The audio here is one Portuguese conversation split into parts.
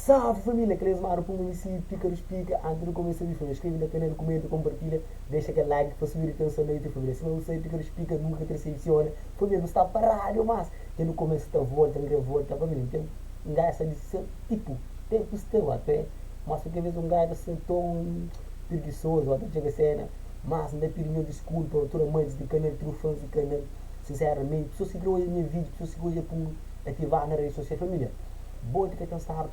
Salve família, que eles maram para o município, pica nos pica, antes de começar a vídeo, inscreve no canal, comenta, compartilha, deixa aquele like para subir a atenção da YouTube, família. Se não sei, pica nos pica, nunca te decepciona, família, não está parado, mas que no começo está volta, revolta, família, tem um gajo de ser tipo, tem que ser até, mas porque às vezes um gajo assim tão preguiçoso, até chega a cena, mas não é pedir desculpa, toda mãe de canal, trufãs de canal, sinceramente, pessoas que hoje minha vídeo, pessoas que hoje para ativar na rede social, família. Boa que tem estar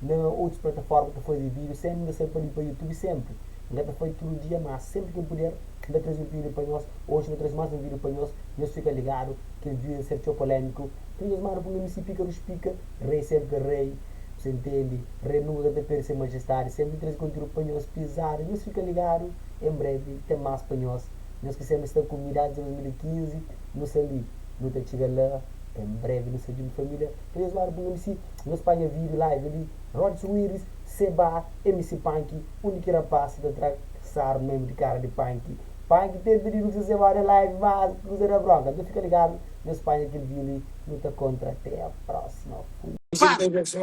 na outras plataformas que foi vídeo, sempre para ir para o YouTube, sempre. Ainda foi todo dia, mas sempre que puder, ainda traz um vídeo para nós. Hoje não traz mais um vídeo para nós. Nós fica ligado, que ele vídeo ser polêmico. Tem as manos para o MC pica nos pica, rei sempre rei, você entende? Rei nunca de perder ser majestade, sempre traz conteúdo para nós pisar. Nós fica ligado, em breve tem mais para nós. Nós que sempre estamos combinados em 2015, nós ali, não tem que chegar lá. Em breve, no Sejum Família, eles vão para o MC, nós paga vídeo live ali, Rod Willis, Seba, MC Punk, único rapaz de traçar mesmo de cara de Punk. Punk tem pedido que você vá live, mas cruzeiro a bronca. Então fica ligado, nós paga aquele vídeo ali, luta contra. Até a próxima.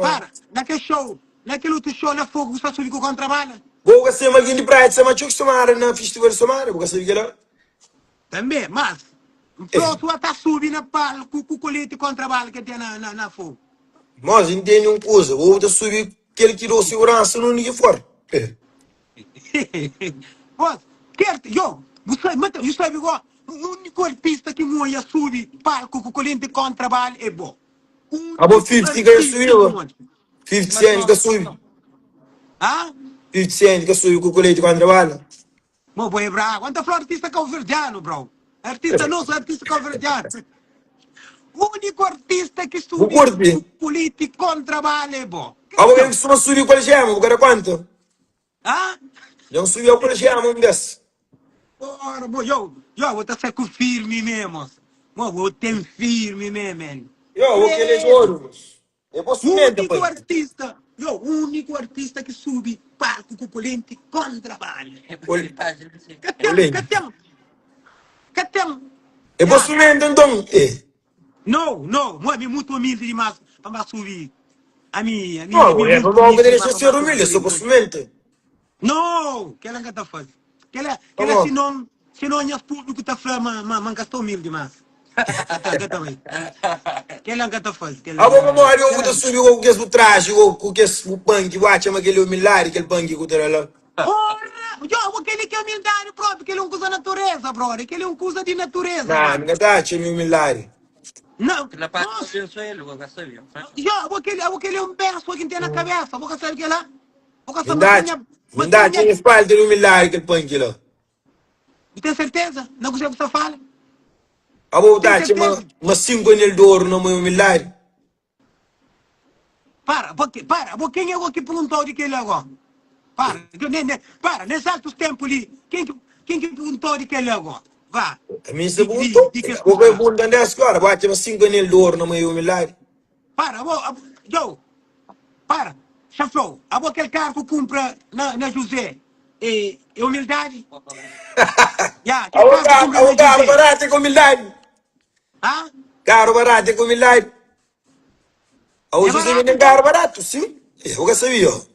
Para, naquele outro show na fogo, você subiu com o contrabando? Vou gastar uma guinda de praia, se chama Chuck Somara na festival Somara, vou gastar aquela. Também, mas pronto, está subindo com o colete contrabando que tem na fogo. Mas entende uma coisa, vou subir aquele que deu segurança no ninguém fora. Pois, você sabe igual, o único artista que ia subir palco com o colete contrabando é bom. A boa 50 que subiu, 50 Cent que subiu. Ah? 50 Cent que subiu com o colete contra bala. Mas boi bravo, quanto for artista calverdiano, bro. Artista nosso, artista calverdiano. O único artista que Vou subiu curtir. com político contra bala é bom. A boa que só subiu com o gema, o cara quanto? Ah? Não subiu com o gema, um desses. Ora, boi, eu vou estar com firme mesmo. Eu vou ter firme mesmo, man. Eu vou querer de ouro. Eu vou subir O único artista que sube palco com político contra bala. Catemos. Eu vou subir então. Não, é muito humilde demais para subir. A minha Não, é muito para humilde deixar para ser humilde, só para subir. não, que ela está fazendo. Que ela se não é público está falando, mas gastou humilde demais. Que ela está fazendo. A boa memória, eu vou subir com o que é o traje, com o que é o punk, o chama aquele humilhar, aquele punk que eu lá. Aquele que é humildade próprio, que ele é um coisa da natureza, brother. Que ele é um coisa de natureza. Não, não dá, chama humilhar. Não, La parte penso ele, vou gastar bem. aquele é um berço que tem na cabeça. Vou saber que lá. Não dá, tinha espalda de humilhar, aquele punk lá. Tem certeza? Não gostei que você fala? A boa tá, chama uma 5 anel de ouro, não é humilhar. Para, quem é o que perguntou de que ele agora? Para, nesses altos tempos ali, quem que perguntou de que ele agora? Vá. A mim se perguntou, o que é bom da escola, bate uma 5 anel de ouro, não é humilhar. Para, chafou, aquele carro que compra na José, é humildade? O carro barato é com humildade. Ah? Carro barato é com humildade. A hoje você vende carro barato, sim. Eu já sabia.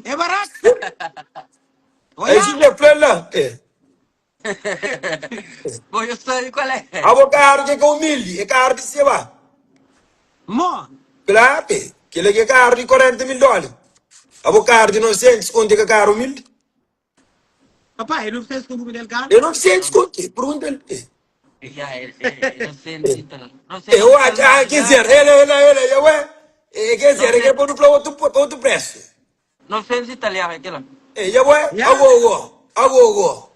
É barato. Aí se já foi lá. Bom, eu sei qual é. O carro que é humilde, é carro de cima. Mo, Claro, que ele é carro de 40 mil dólares. O carro de 900, quanto é carro humilde? papai, não sei se como dele carro. Eu não sei desconto, pergunta ele. Já, não sei não sei. Eu acho, quer dizer, ele, quer dizer, ele quer pôr para outro preço. Não sei se italiano aquilo. Agora.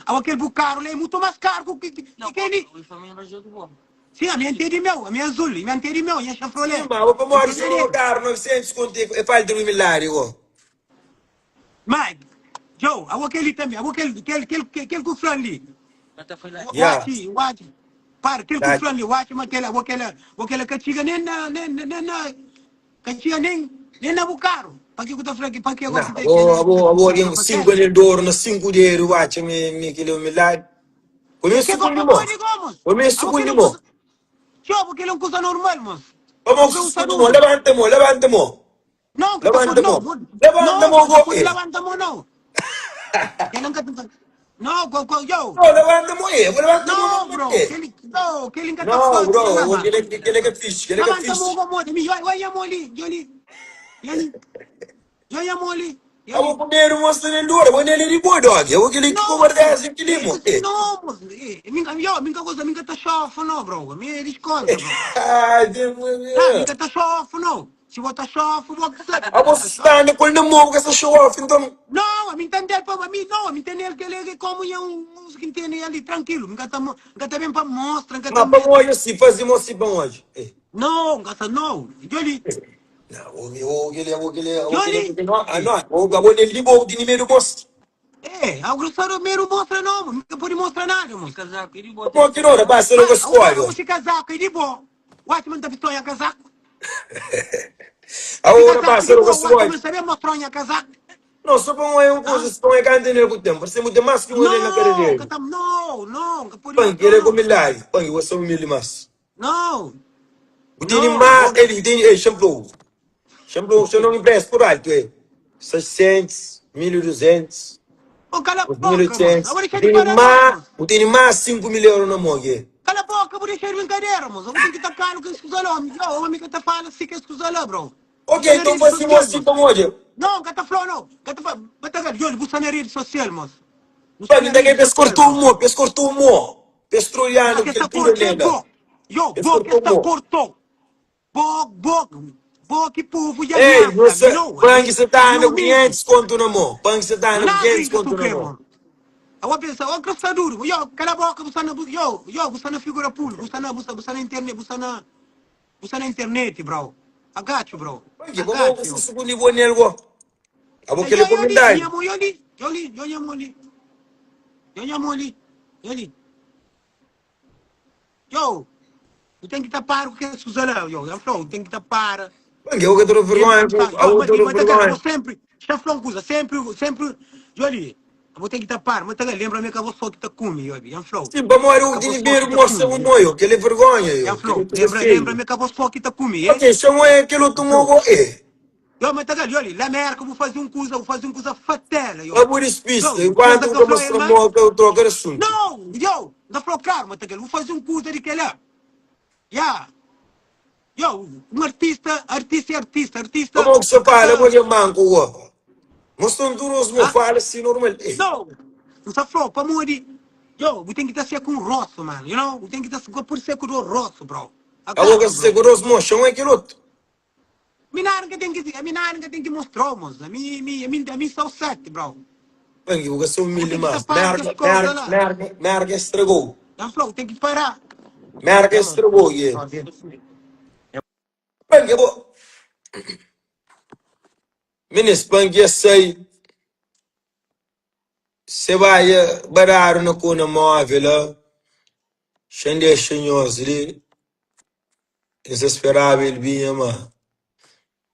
Aquele bucaro é muito mais caro que ele. O família não ajuda bom. Sim, a minha antena é meu, a minha azul, a minha antena é meu, e a chafrolé. Sim, mas para morrer se o carro 900 quanto é falta de milagre, Mas, Joe, aquele também, aquele com ali. Até foi lá. Watch. Para, aquele com ali, watch, mas aquela que chega nem na bucaro. Para que eu estou falando, para que eu gosto de... Agora, 5 anos de ouro, 5 de euro, watch, aquele milagre. Começo com limão. Joe, porque ele é uma coisa normal, moço. Vamos Porque a un escuchar, mo, saludo. levanta, mo, levanta, mo. No, que está Levanta, no, mo. Levanta, no, mo, que go, por levanta mo no. Que lang ka no, yo. No, levanta, mo, levanta, mo, No, no, bro. Que lang ka No, tapos bro, lava. aquele que é fixe, aquele que é Levanta mo fixe. go mo. Mi yo moli, yoli. Yo moli. Amo Yoli. comer uma senadora, vou nele de boa, dog. Eu vou aquele que No, converter assim que limo. no, minka cosa, minka ta shofo no, bro. Mi risconta, bro. Ah, Deus meu. Minka ta shofo no. Se bota shofo, bota Amo se está na colna mo com essa show off, então. no, mi entender pa mi no, mi entender que ele como é música entende ali tranquilo, mi gata bem para mostra, gata Mas para mete. hoje assim, fazemos assim para hoje. No, gata no. Joli, Não, o que ele, Joli. não, ah, não, o gabo nele de boa, de número moço. A grossaro mero mostra não, mi pode mostrar nada, mo. Casaco, ele bota Como esse que não, casaco. rapaz, você não Ah, o cara escolhe. se casaco e de boa. Watchman da pistola casaco. Se Agora, casaco rapaz, de você não boa, Watchman escolhe. sabe mostrar casaco. Não, só para uma coisa, Ah? se não é canto nele com o tempo, parece muito mais que um nele na cara No, dele. gata no, que pode Pang, mostrar ele é como não. ele é. Pang, você é um milho mais. No, O Dini no, mais, ele tem, shampoo. Shampoo, você não empresta por alto, 600, 1200, oh, cala a boca, moço. 1800. Agora deixa de paradoia, moço. O Dini mais 5.000 euros na mão, Cala a boca, vou deixar de brincadeira, moço. Eu tenho que estar caro que escusa lá. O amigo que tá falando assim que escusa lá, bro. Ok, Busa na então rede fazemos social, assim moço. como hoje. Não, que tá falando, não. Que tá falando. Bata, Jolly, busa na rede social, moço. Busa Pang, na ainda que rede social, pescortou o bro. mo, pescortou o mo. Ah, Pestroiano, que que ele está pula cortou, nela. bo. Yo, bo, que Pescortou o está mo. cortou. Bo. Bo, que povo já Ei, nhaca, você, you know. Pang, você tá You indo com mean. 500 conto na mão. Pang, você tá indo com Lá 500 brinca tu conto na que, mão. mano. Eu penso, ó, que está duro. Yo, cala a boca, busa na figura pública. Busa na internet, busa na internet, bro. I got you, bro. Pang, I como got você you. se nível nele, go? Abo que ele Yoli, comentário. Yoli. Yo, eu tenho que tapar o que é Suzana, yo. Eu falo, tem que tapar. Pang, eu que tô Lembra vergonha, como está? Yo, eu tô mas tagal, vou vergonha. sempre, chaflão coisa, sempre, Yoli. Eu vou ter que tapar, mas tagal, lembra-me que eu vou só que tá comigo, Yoli. Eu falo, Sim, vamos ver o que eu vou Dini só que Beiro tá mostra o comigo. moio, que ele é vergonha, Eu que ele falo, é feio. lembra-me que eu vou só que tá comigo, Ok, é? chama é aquele outro Eu mogo, falo, yo, mas tagal, Yoli, lá merda, vou fazer um coisa fatela, é yo. por isso pista, Yo, coisa enquanto que que eu eu falo, é, mostro o mas... mogo, eu troco de assunto. Não, yo, da falo, cara, mas tagal, vou fazer um coisa de que lá. Yeah. Yo, um artista, Como que você fala, eu vou cata, de manco, ó. Mostrando tudo os meus ah, fala assim, normal. não, não está flop, para morrer, yo, we tem que estar ser com roço, man, you know, we tem que estar por ser com o roço, bro, I Eu vou got you, que bro, segura os meus, chama aquele outro. minar que tem que mostrar, moço, a mim são sete, bro, Bem, eu vou ser um eu milho tenho que mais. tapar que as coisas lá, Merga estragou. já flop, tem que parar, Merga yeah, man, estragou, yeah. Bem, eu vou... Ministro, bem, eu sei... Você vai barar no cuna móvel, xande xanhoso ali, desesperável, ele vinha, mas...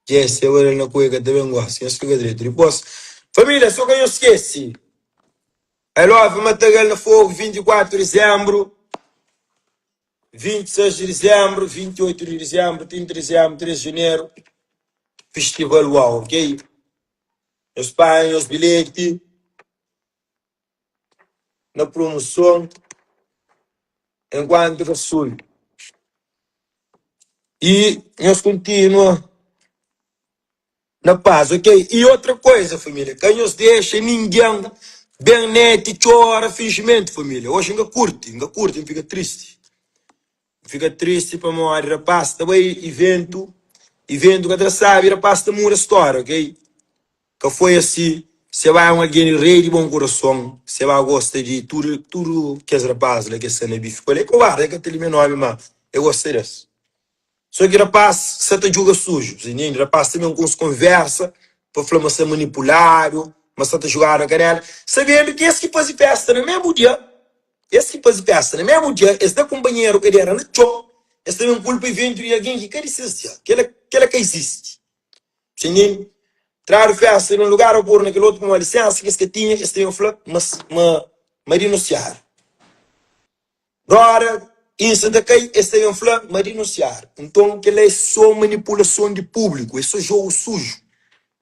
Já se eu era na cueca também gosto, eu estou direito. Depois, família, só que eu esqueci. I love Matagal na Fogo, 24 de dezembro, 26 de dezembro, 28 de dezembro, 30 de dezembro, 3 de janeiro. Festival Uau, ok? Os pais, os bilhetes, na promoção, enquanto que sul. E nós continuamos na paz, ok? E outra coisa, família, que nos deixa ninguém bem neto e chora fingimento, família. Hoje ainda curte, fica triste. Fica triste para morrer, rapaz, também evento que até sabe, rapaz, também uma história, ok? Que foi assim, você vai alguém rei de bom coração, você vai gostar de tudo que as rapazes, que você não bife. Olha, covarde, que aquele menor, mas eu gostei disso. Só que rapaz, você te julga sujo, entende? Rapaz, também com conversa, para falar você é manipulado, mas você te jogar na canela. Sabendo que esse que faz festa no mesmo dia, esse da companheiro que era no show, esse também culpa evento de alguém que existe, que existe. Entende? Trazer festa num lugar ou por naquele outro com uma licença que esse tinha, esse também falou, mas renunciar. Agora, Isso daqui, esse é um flá, mas denunciar. Então, que é só manipulação de público, é só jogo sujo,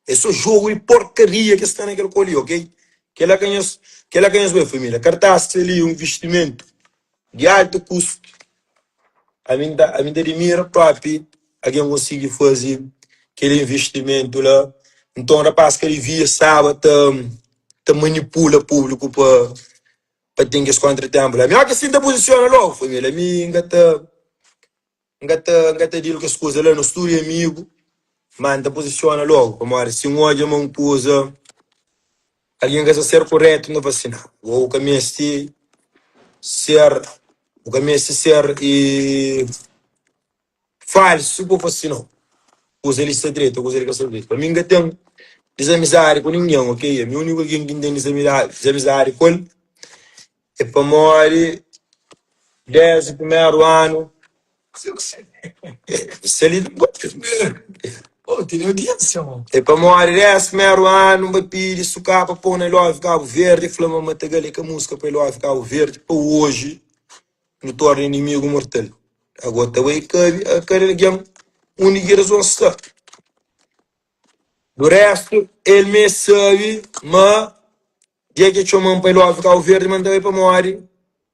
é só jogo de porcaria que está naquele colhi, ok? Que ela ganha sua família. Cartaz ali um investimento de alto custo. A mim de mira próprio, alguém consegue fazer aquele investimento lá. Então, rapaz, que ele via, sabe, te manipula o público para ter esse contratempo. A minha que assim te posiciona logo, família. A mim, engata deal com as coisas lá no estúdio, amigo. Mas te posiciona logo. Como se um ódio uma coisa, alguém que ser correto não vacinar. Ou o caminho é ser, o caminho é ser e falso, por vacinar. Coisa ele está direito, coisa ele está direito. Para mim, ainda tem desamizade com ninguém, ok? A minha única que tem desamizade com ele é para morrer 10 primeiro ano. Se ele Oh, tem audiência, mano. é para morrer 10 primeiro ano, vai pedir sucar para pôr na loja Cabo Verde, flama matagalha com a música para loja Cabo Verde, para hoje, no torna inimigo mortal. Agora, também, a cara de única razão está. Do resto, ele me sabe, mas dia que chamam para loja Cabo Verde, manda para morrer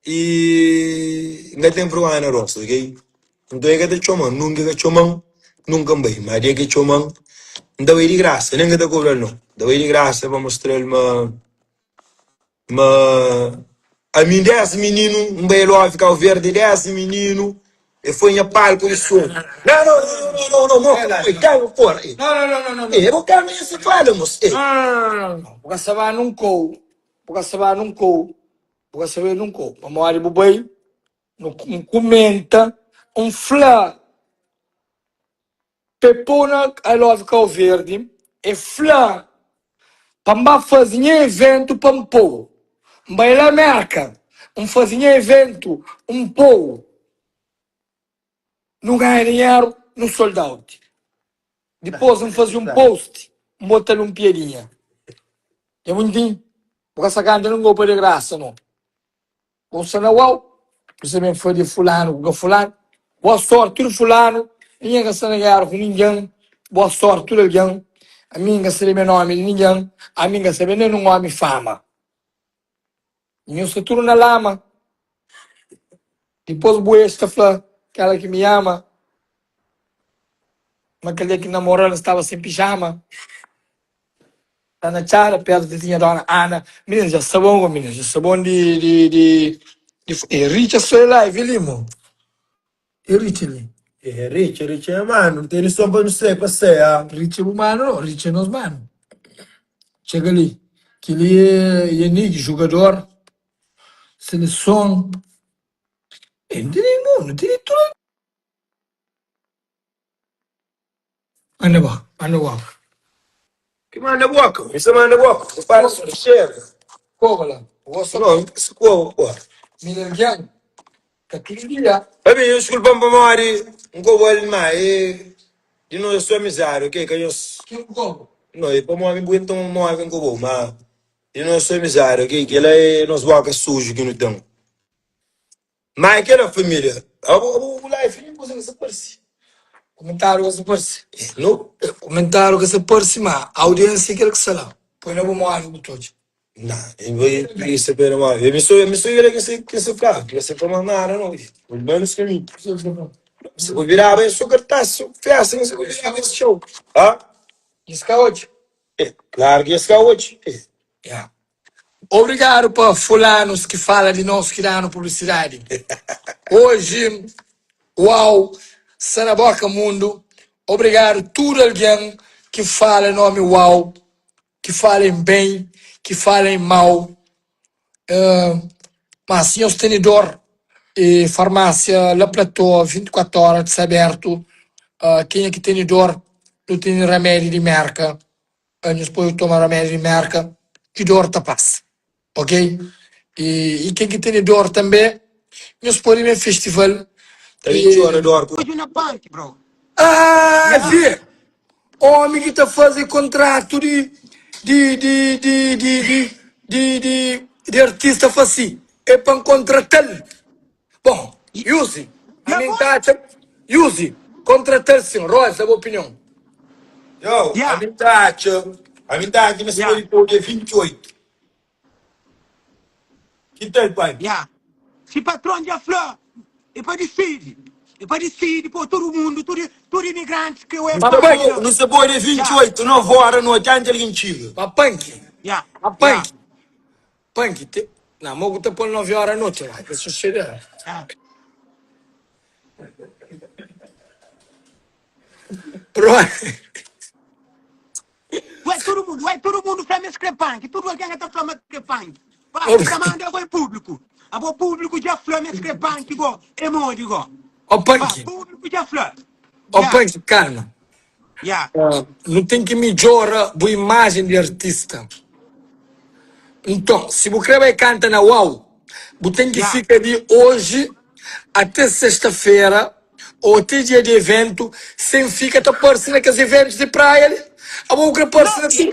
e não tem problema na roça, ok? Então, é que te chamam, nunca bem, mas dia que chamam, não vai de graça, nem que te cobrar não. Não vai de graça para mostrar a mim 10 menino, um belo ficar verde, 10 menino, e foi em palco de som. Não, calma, porra. Não. Eu vou calma esse fala, moço. Não. Porque saber não cou. Porque saber não cou. Porque saber não cou. Vamos ali, bubai. Não comenta. Um flá. Pepona, I love Cabo Verde. E flá. Para fazer evento para um povo. Vai lá, merca. Fazer evento, um povo. Não ganha dinheiro, não sold out. Depois fazer um post, botar um piadinha. É muito bem. Porque essa canta não vou de graça, não. Você não você bem foi de fulano, com fulano. Boa sorte, tudo fulano. Ninguém que se negar com ninguém. Boa sorte, tudo alguém. A minha que se meu nome de ninguém. A minha que se vê um homem fama. Ninguém se tudo na lama. Depois boa esta flor, aquela que me ama. Mas aquele que namorando estava sem pijama. Tá na cara, perto da tinha dona Ana. Menina, já sabão, menina, já sabão de Rich, sou lá, e Vilimo. E Rich ali. Rich, mano, não tem só para não sei, para ser, Rich é humano, não, Rich é nos mano. Chega ali. Que ele é Yannick, jogador, seleção. Não tem nenhum, não tem tudo. Anda lá. Que manda boca, isso manda boca. Não para só chega. Como lá? Não, isso como, porra. Menina, que tá tudo dia. Para mim, desculpa, para morrer, não vou ali mais, de nós sou amizade, ok? Que eu Que como? não, é para morrer, então morrer, não vou, mas de nós sou amizade, ok? Que ela é nos boca sujo que não tem. Mas aquela família, o life, não consegue se parecer. Comentário que se parece. Não? Comentário que se parece, mas a audiência quer que se lá. Põe na boa água todo. Não, eu vou isso para mais. Eu me sou ele que se fala, que se fala nada não. O menos que mim. Se eu virar bem só cartaz, festa, não se eu virar bem show. Ah? Isso que é hoje. Claro que esse é hoje. Yeah. Obrigado para fulanos que falam de nós que dão publicidade. Hoje, uau, Sanaboca Mundo. Obrigado tudo alguém que fala em nome uau, que fala em bem, que fala em mal. Mas sim, os tenedor e farmácia La Plateau, 24 horas aberto. Quem é que tenedor não tem remédio de marca. Nós podemos tomar remédio de marca e dor tá passa. Ok? E quem que tem dor também, nós podemos ir festival. Tem chora do arco. Hoje na bank, bro. Vê! Homem que está fazendo contrato de artista assim. É para contratar. Bom, Yusi, a Ya mim boy? tá... Yusi, contratação, Rosa, a minha opinião. Yo, Ya, a mim tá aqui nesse ya, monitor dia 28. Que tal, pai? ya. Se patrão de flor, é para decidir. É para decidir por todo mundo, todo imigrante que é punk lá. Não se pode dia Ya, 28, 9 horas noite, antes de chega. Mas Punk, ya, mas ya, Punk, Punk, não, mogo te põe 9 horas à noite, lá, que sucede. ya. Bro, Vai todo mundo flama escrepante, tudo alguém que está flama escrepante. Vai, está mandando agora público. Agora público já flama escrepante, igual, é modo igual. ó Vai, Punk, público já flama. ó Ya, Punk, calma. ya. Não tem que melhorar a imagem de artista. Então, se você vai cantar na UAU, você tem que Ya. ficar de hoje até sexta-feira, ou até dia de evento, sem ficar aparecendo naqueles eventos de praia ali. A boca Não, aparecendo assim.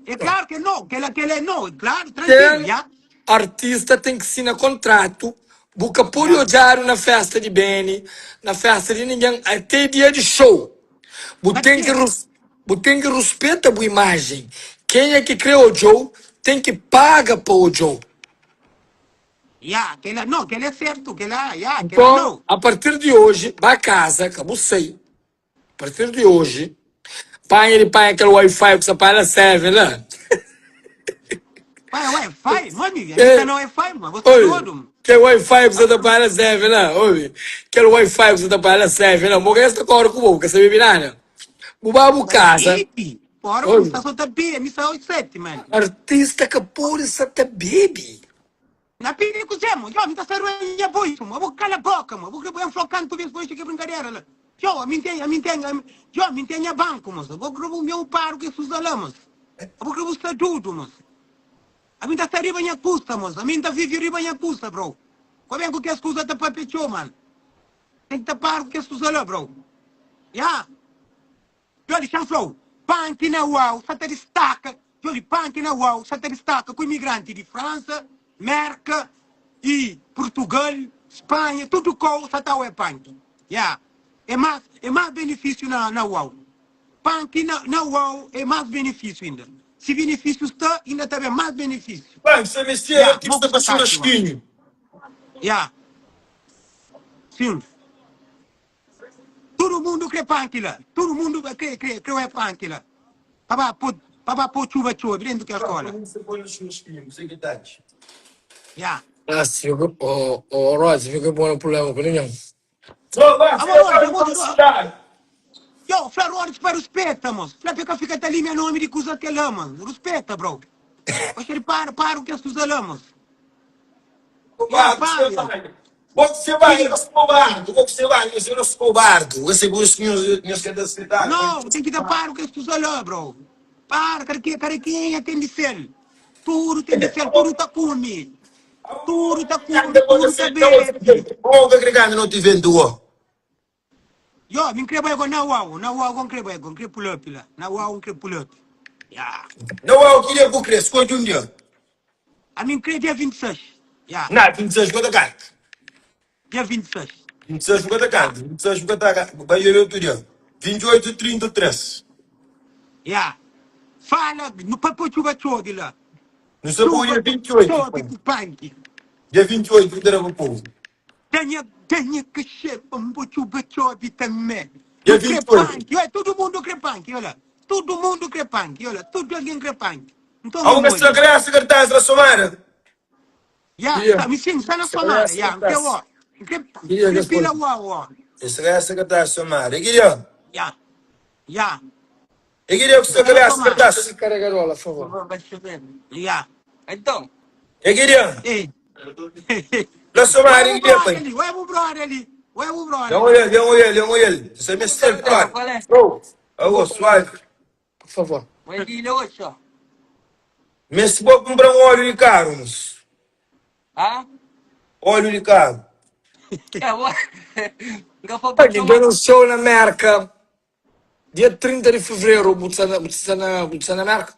é claro que não, que ele não, claro, tranquilo, Tem já. artista tem que assinar contrato, boca pode Ya. olhar na festa de Benny, na festa de ninguém, até dia de show. Você Mas tem que, que? você tem que respeitar a imagem. Quem é que criou o Joe tem que pagar para o Joe. Ya, que ele não, que ele é certo, que ele, ya, que ele Então, não. a partir de hoje, vai a casa, que eu sei. A partir de hoje, ele põe aquele Wi-Fi que você para serve, né? Vai, Wi-Fi, mano, a É. gente não é Wi-Fi, mano, você é Oi, doido. que Wi-Fi que você tá para serve, né? Oi, aquele Wi-Fi que você tá para serve, né? Morre esta cor com o boca, você vive nada. Bubabu Mas casa. baby, porra, Oi, você só tá bem, me saiu 7, mano. artista que por isso até baby. Na pira que usamos, eu me tá saindo a voz, mano, eu vou calar a boca, mano, eu vou enfocando tu vês depois que brincadeira, lá. Eu me tenho banco, moço, eu vou gravar o meu paro que se usa lá, moço. Eu vou gravar o tudo, moço. A mim tá riba minha custa, moço. A mim tá vive riba minha custa, bro. Como é que as coisas tá para pechou, mano? Tem que tapar o que as coisas lá, bro. Já. Eu lhe chanflou. Punk na UAU, só te destaca. Eu lhe punk na UAU, só te destaca com imigrantes de França, Merca e Portugal, Espanha, tudo com só tá é punk. Já. É mais benefício na UAU. Punk na UAU é mais benefício ainda. Se benefício está, ainda também mais benefício. Pai, você me estia Ya, aqui, não você tá custa caro, mano. churrasquinho. Ya, sim. Todo mundo quer punk lá. Todo mundo quer é punk lá. Para pôr chuva, dentro da escola. Você põe no churrasquinho, não sei o que tá. Ya. Ah, sim, o Rosa, viu que bom o problema com ninguém. Não, vai, Amor, você vai amor, pra cidade. yo, Florores, para respeita, moço. Fica até ali meu nome de coisa que lá, mano. Respeita, bro. Oxe, para o que as coisas lá, moço. Ya, para, yo. Você vai, eu sou cobarde. Você vai, eu sou cobarde. Você busca minhas cadeiras de Não, tem que dar para o que as coisas lá, bro. Para, carequinha tem de ser. Tudo tem de ser, tudo tá come. Tudo tá bebe. Como que agregando não te vendo? Yo, me inscrevo agora na UAU, com inscrevo pull up lá. Na UAU, inscrevo pull up. Ya. Não é o que ele cresce, quanto um dia? A mim inscrevo dia 26. Ya, Não, 26 ficou da carta. dia 26. 26 ficou da carta. 26 ficou da carta. Vai ver outro dia. 28, 33. Ya. Fala, no papo chuva chove lá. Não se põe dia Chuva 28. chove com punk. Dia 28, que terá o povo. Tenha que ser um chuva chove também. Dia No 28. crepunk, olha, todo mundo crepunk, olha. Todo mundo crepunk, olha. Todo alguém crepunk. Então, Há uma vamos olha. graça que está a somar. Ya, Yeah. me sim, está na Essa Somália, é ya. a graça. Yeah, Crepila gostoso. uau, Essa graça que está a somar. E queria? ya. Ya, E queria que você graça que está. Esse carregarola, por favor. Vai chover. ya. Então, E queria? Ei. La somar, e queria, pai. Vai pro brother ali. Dá ele. Você me serve, pai. qual é? Bro, Alô, suave. por favor. Vai de hoje, ó. Mas se vou comprar um óleo de carro, moço. Ah? Óleo de carro. É, vou... Nunca foi Olha, pra deu um show na Merca. Dia 30 de fevereiro, você na Merca.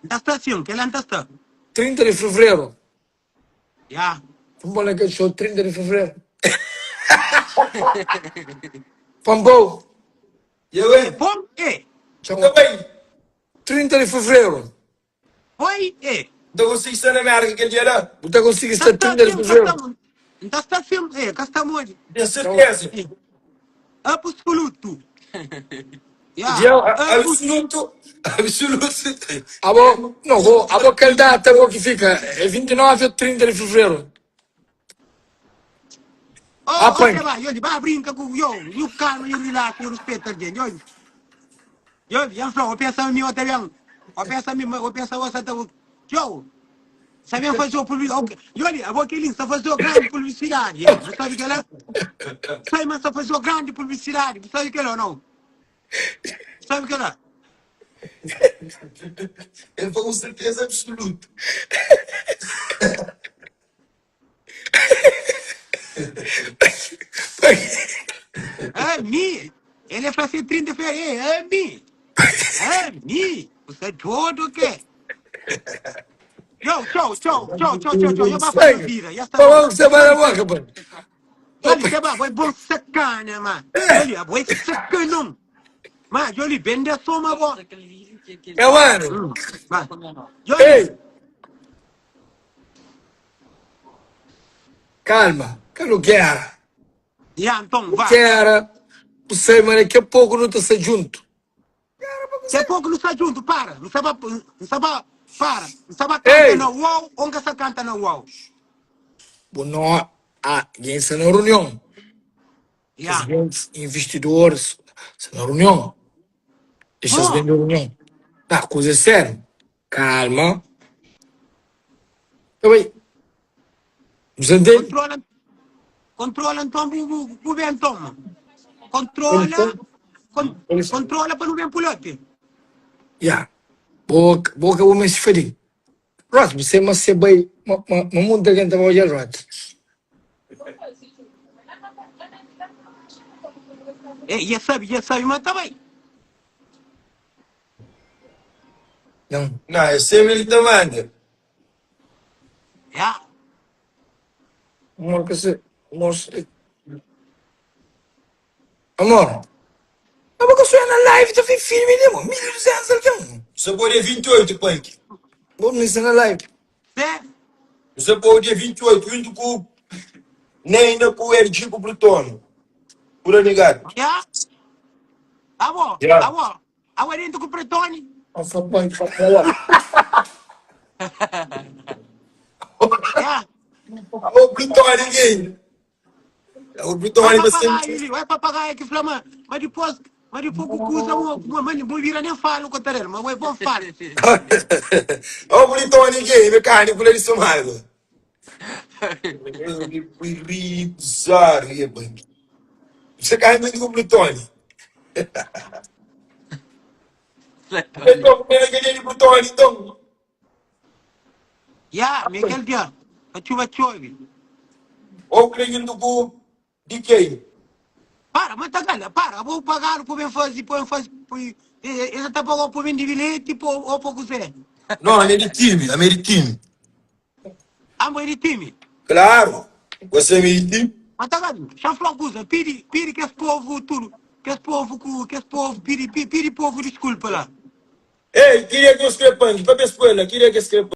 Da estação, que ela não está. 30 de fevereiro. Ya. Vamos lá que show 30 de fevereiro. Pambou. E eu, hein? Bom, é. Tá bem. 30 de fevereiro. Oi, é. Então você está na merda aquele dia lá? Você consegue Tá estar tá 30 de sim, fevereiro. tá tá sim, é, cá está onde? Tenho certeza. Absoluto. Dia, Yeah, Absoluto. Absoluto. a boa aquela data boa que fica. É 29 ou 30 de fevereiro. Oh, Apanha. você vai, olha, vai brinca com eu, e o cara ele lá com o respeito dele, olha. Olha, já falou, eu penso em mim até mesmo. Eu penso você até o. Eu, sabia fazer o publicidade. Olha, eu vou aquele, só fazer o grande publicidade, é. Não sabe o que ela? Sai, mas só fazer o grande publicidade, não sabe o que ela ou não? Sabe o que ela? Ele falou certeza absoluta. É mim. Ele é para ser 30 de fevereiro, é mim. É mim. Você é todo o quê? Tchau. Eu vou fazer Segue. vira, já está bom. Vamos você vai na boca, mano. Joli, você vai, vai bom sacana, mano. Joli, vai sacanão. Mas, Joli, vende a soma, bom. É, mano. Vai. Joli, Ei. Calma. Que eu não quero. já, então, vai. Quero. Você, mano, daqui a pouco não está junto. Daqui a pouco não está junto, para. Não sabe, para. Não sabe Ei. cantar na UOL, onde você canta na UOL? Bom, não. Ah, gente, na reunião. Já. Presidentes, investidores, na reunião. Deixa as Bom, dentro da reunião. Tá, coisa é séria. Calma. Eu aí. Você entende? controla então o vento, mano. Controla, controla para não ver pulote. Já. Boca, boca, vou me esferir. Rot, você mas você vai. Uma muita gente vai olhar, Rot. Já sabe, mas tá bem. Não. Não, é sempre ele te manda. Já. Amor, que você. Amor. A boca só é na live, tá vendo filme, né, mano? 1.200 aqui, Você pode dia 28, Punk. vamos nessa na live. Você? Você pode dia 28, junto com nem ainda com o LG com o Plutônio. Por aí, ligado? Já. Alô, Já. alô. Alô, dentro com o Pretone. Nossa, pai, fala lá. Já. O Plutônio, ninguém. O Vai Plutônio vai papagaio, ser. ele vai papagaio que flama. Mas depois que usa uma vira nem fala com o terreno, mas é bom fala. O Plutônio, ninguém. Mecânico, por ele somado. Bizarro, Punk. Você cai muito com o Plutônio. Então, como é que ele é Plutônio, então? Já, Miguel dia. A chuva chove. Ou crendo com de quem? Para, mas tá galera, para. Vou pagar por bem fazer, por fazer. Ele tá pagando por bem de bilhete, ou por você. Não, ele é de time. Amo ele time. Claro. Você é de time? Mas tá galera, já falou coisa. Pede que esse povo tudo. Que esse povo, pede povo desculpa lá. Ei, queria que eu escreva, para a escola, queria que eu escreva.